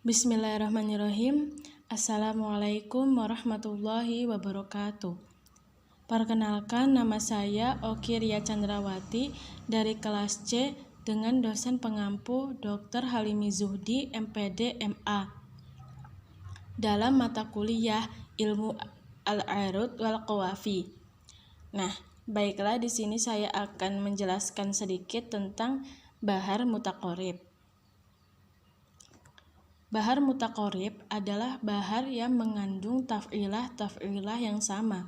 Bismillahirrahmanirrahim. Assalamualaikum warahmatullahi wabarakatuh. Perkenalkan, nama saya Oki Ria Chandrawati dari kelas C dengan dosen pengampu Dr. Halimi Zuhdi, MPD, MA dalam mata kuliah Ilmu Al-Arud wal Qawafi. Nah, baiklah, di sini saya akan menjelaskan sedikit tentang bahar mutaqorib. Bahar mutaqorib adalah bahar yang mengandung taf'ilah yang sama,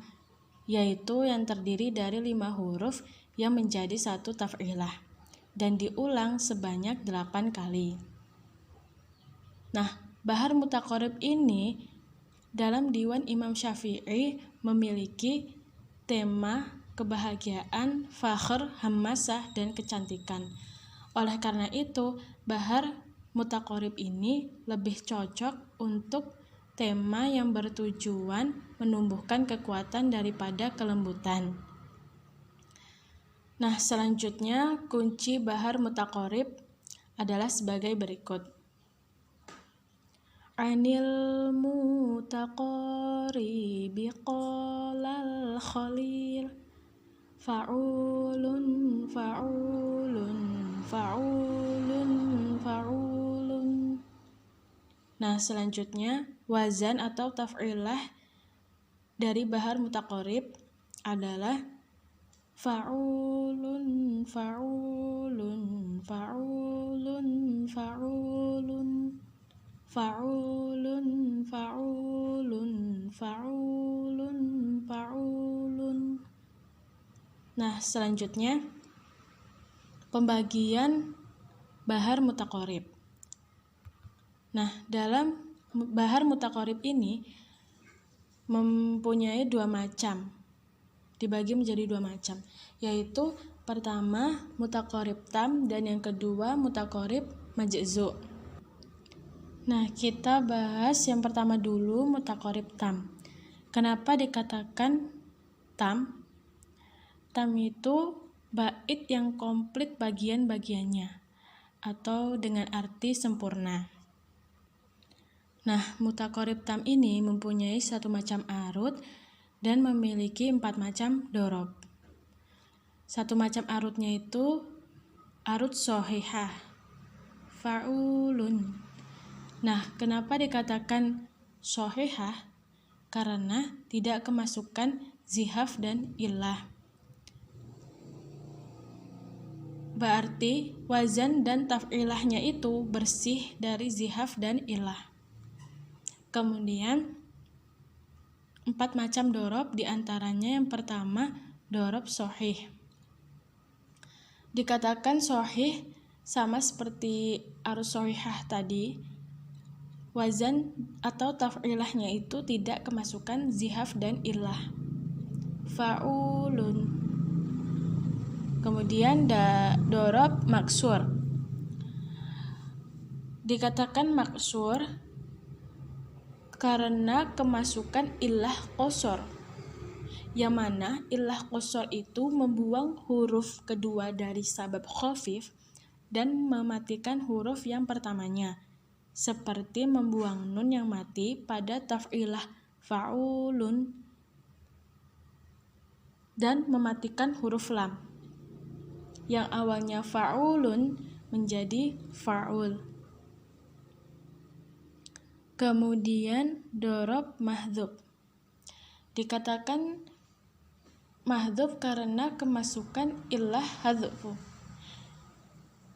yaitu yang terdiri dari 5 huruf yang menjadi satu taf'ilah dan diulang sebanyak 8 kali. Nah, bahar mutaqorib ini dalam diwan Imam Syafi'i memiliki tema kebahagiaan, fakhr, hamasah, dan kecantikan. Oleh karena itu, bahar mutaqorib ini lebih cocok untuk tema yang bertujuan menumbuhkan kekuatan daripada kelembutan. Nah, selanjutnya kunci bahar mutaqorib adalah sebagai berikut. Anil mutaqoribi qalal khalil fa'ulun fa'ulun fa'ulun fa'ulun. Nah, selanjutnya wazan atau taf'ilah dari bahar mutaqorib adalah fa'ulun fa'ulun fa'ulun fa'ulun fa'ulun fa'ulun fa'ulun fa'ulun. Nah, selanjutnya pembagian bahar mutaqorib. Nah, dalam bahar mutaqorib ini mempunyai 2 macam, dibagi menjadi 2 macam, yaitu pertama mutaqorib tam dan yang kedua mutaqorib majzu'. Nah, kita bahas yang pertama dulu, mutaqorib tam. Kenapa dikatakan tam? Tam itu bait yang komplit bagian-bagiannya atau dengan arti sempurna. Nah, mutaqorib tam ini mempunyai 1 macam arud dan memiliki 4 macam dorob. 1 macam arudnya itu arud shohihah, fa'ulun. Nah, kenapa dikatakan shohihah? Karena tidak kemasukan zihaf dan illah. Berarti wazan dan taf'ilahnya itu bersih dari zihaf dan illah. Kemudian 4 macam dorob, diantaranya yang pertama dorob shohih. Dikatakan shohih sama seperti arus shohihah tadi, wazan atau taf'ilahnya itu tidak kemasukan zihaf dan illah. Fa'ulun. Kemudian dorob maksur. Dikatakan maksur karena kemasukan illah qosor, yang mana illah qosor itu membuang huruf kedua dari sabab khafif dan mematikan huruf yang pertamanya, seperti membuang nun yang mati pada taf'ilah fa'ulun dan mematikan huruf lam yang awalnya fa'ulun menjadi fa'ul. Kemudian dorob mahdhuf. Dikatakan mahdhuf karena kemasukan illah hadfu,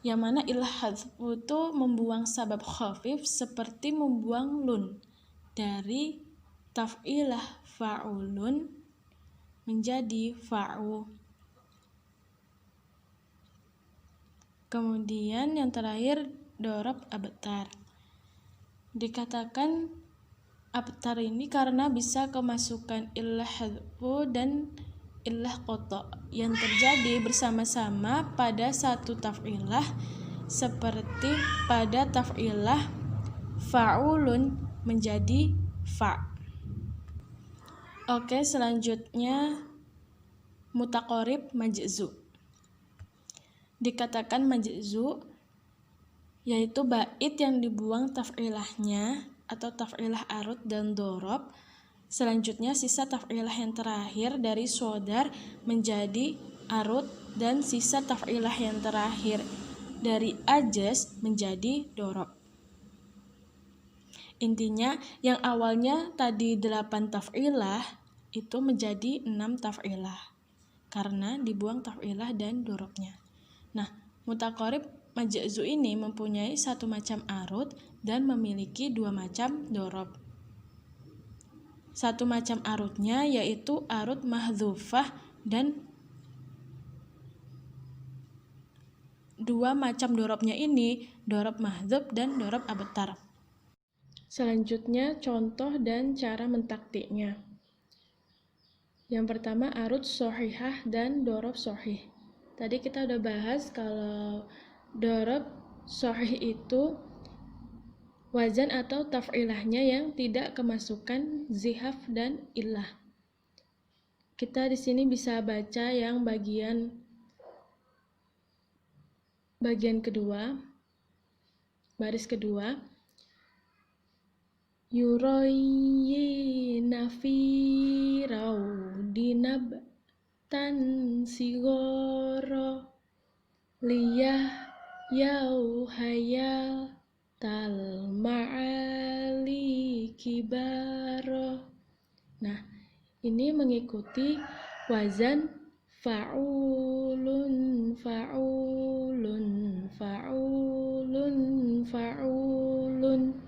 yang mana illah hadfu itu membuang sabab khafif seperti membuang lun dari taf'ilah fa'ulun menjadi fa'u. Kemudian yang terakhir dorob abtar. Dikatakan abtar ini karena bisa kemasukan illah hadfu dan illah qata yang terjadi bersama-sama pada satu taf'ilah, seperti pada taf'ilah fa'ulun menjadi fa'. Oke, selanjutnya mutaqorib majzu'. Dikatakan majzu' yaitu bait yang dibuang taf'ilahnya atau taf'ilah arud dan dorob. Selanjutnya sisa taf'ilah yang terakhir dari sodar menjadi arud, dan sisa taf'ilah yang terakhir dari ajaz menjadi dorob. Intinya yang awalnya tadi 8 taf'ilah itu menjadi 6 taf'ilah karena dibuang taf'ilah dan dorobnya. Nah, mutaqarib majzu ini mempunyai satu macam arud dan memiliki 2 macam dorob. Satu macam arudnya yaitu arud mahdzufah dan 2 macam dorobnya ini dorob mahdzuf dan dorob abtar. Selanjutnya contoh dan cara mentaktiknya. Yang pertama arud shahihah dan dorob shahih. Tadi kita udah bahas kalau dorob shahih itu wazan atau taf'ilahnya yang tidak kemasukan zihaf dan illah. Kita di sini bisa baca yang bagian kedua, baris kedua. Yurayina fi raudinabtan sigoro liyah yauhayal tal ma'ali kibaro. Nah, ini mengikuti wazan fa'ulun fa'ulun fa'ulun fa'ulun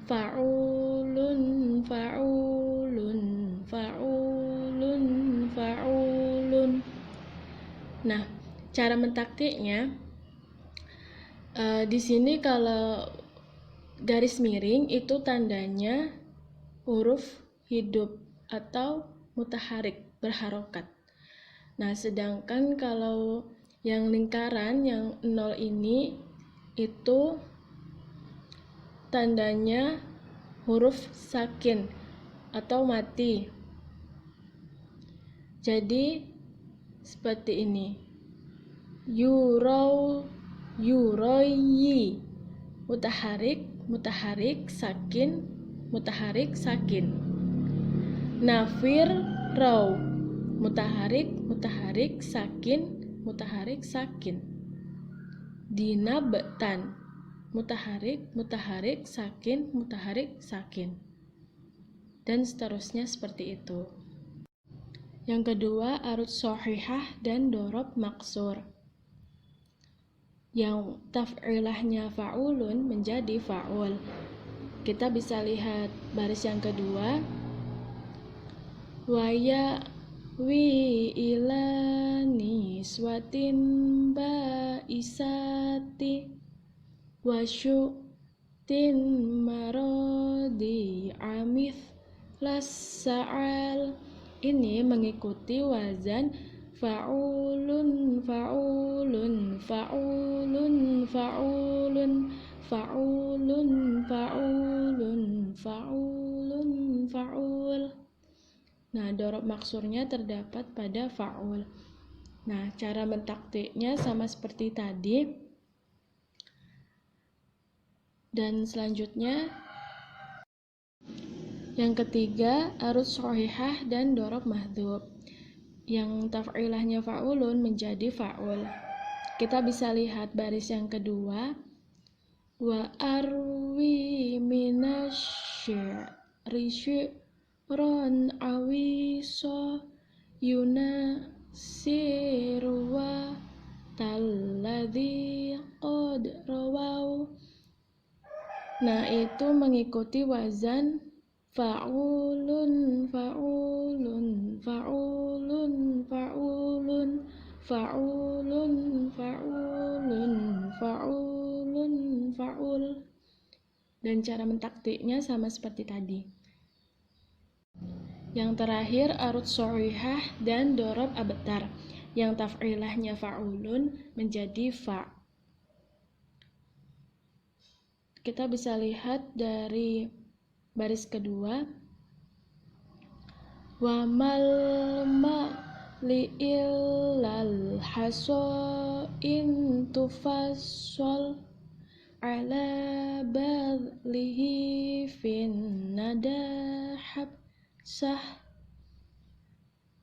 fa'ulun fa'ulun fa'ulun fa'ulun. Nah, cara mentaktiknya di sini kalau garis miring itu tandanya huruf hidup atau mutaharik, berharokat. Nah, sedangkan kalau yang lingkaran yang 0 ini itu tandanya huruf sakin atau mati. Jadi seperti ini. Yuroyi mutaharik sakin nafir raw mutaharik sakin dinabtan mutaharik sakin dan seterusnya seperti itu. Yang kedua arud shahihah dan dorob maksur. Yang taf'ilahnya fa'ulun menjadi fa'ul. Kita bisa lihat baris yang kedua. Waya wi ilani swatin ba'isati wasyutin marodi amith lassa'al. Ini mengikuti wazan fa'ulun fa'ulun fa'ulun fa'ulun fa'ulun fa'ulun fa'ulun fa'ul. Nah, dorob maksurnya terdapat pada fa'ul. Nah, cara mentaktiknya sama seperti tadi. Dan selanjutnya yang ketiga arud shahihah dan dorob mahdzuf. Yang taf'ilahnya fa'ulun menjadi fa'ul. Kita bisa lihat baris yang kedua. Wa arwi minasyi'ri syi'ron awiso yunasirwa talladhi qad rawau. Nah, itu mengikuti wazan fa'ulun fa'ulun fa'ulun fa'ulun fa'ulun fa'ulun fa'ulun fa'ul. Dan cara mentaktiknya sama seperti tadi. Yang terakhir arud shahihah dan dorob abtar. Yang taf'ilahnya fa'ulun menjadi fa'. Kita bisa lihat dari baris kedua. Wa malma li'illal haso in tufassol ala badlihi fin nadahab sah.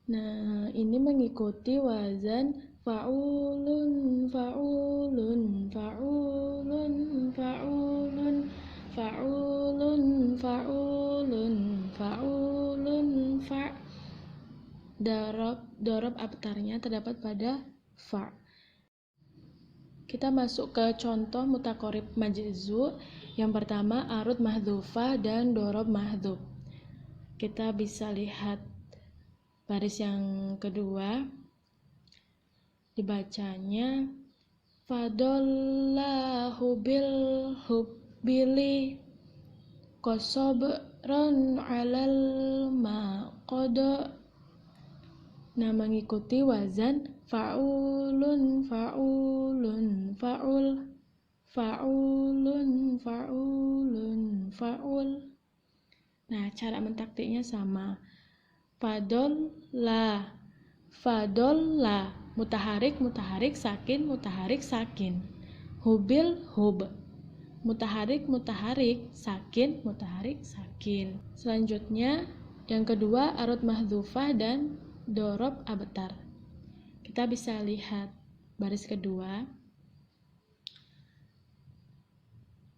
Nah, ini mengikuti wazan fa'ulun, fa'ulun, fa'ulun, fa'ulun, fa'ulun, fa'ulun, fa'ulun, fa'. Dorob abtarnya terdapat pada fa'. Kita masuk ke contoh mutaqorib majzu. Yang pertama arud mahdhufah dan dorob mahdhuf. Kita bisa lihat baris yang kedua, dibacanya fadallahu bil hubbili qasobron alal maqodo. Nah, mengikuti wazan fa'ulun, fa'ulun, fa'ul, fa'ulun, fa'ulun, fa'ul. Nah, cara mentaktiknya sama. Fadol la, mutaharik, mutaharik, sakin, mutaharik, sakin. Hubil, hub, mutaharik, mutaharik, sakin, mutaharik, sakin. Selanjutnya, yang kedua arud mahdhufah dan dorob abtar. Kita bisa lihat baris kedua.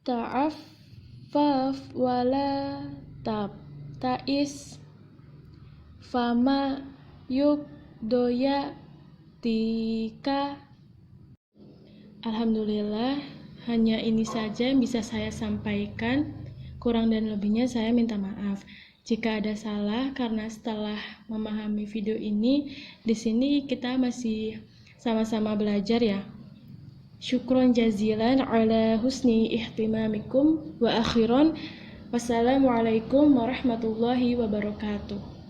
Ta'affaf wala tabtais fama yuk doya tika. Alhamdulillah, hanya ini saja yang bisa saya sampaikan. Kurang dan lebihnya saya minta maaf jika ada salah, karena setelah memahami video ini, di sini kita masih sama-sama belajar ya. Syukron jazilan ala husni ihtimamikum wa akhiron. Wassalamualaikum warahmatullahi wabarakatuh.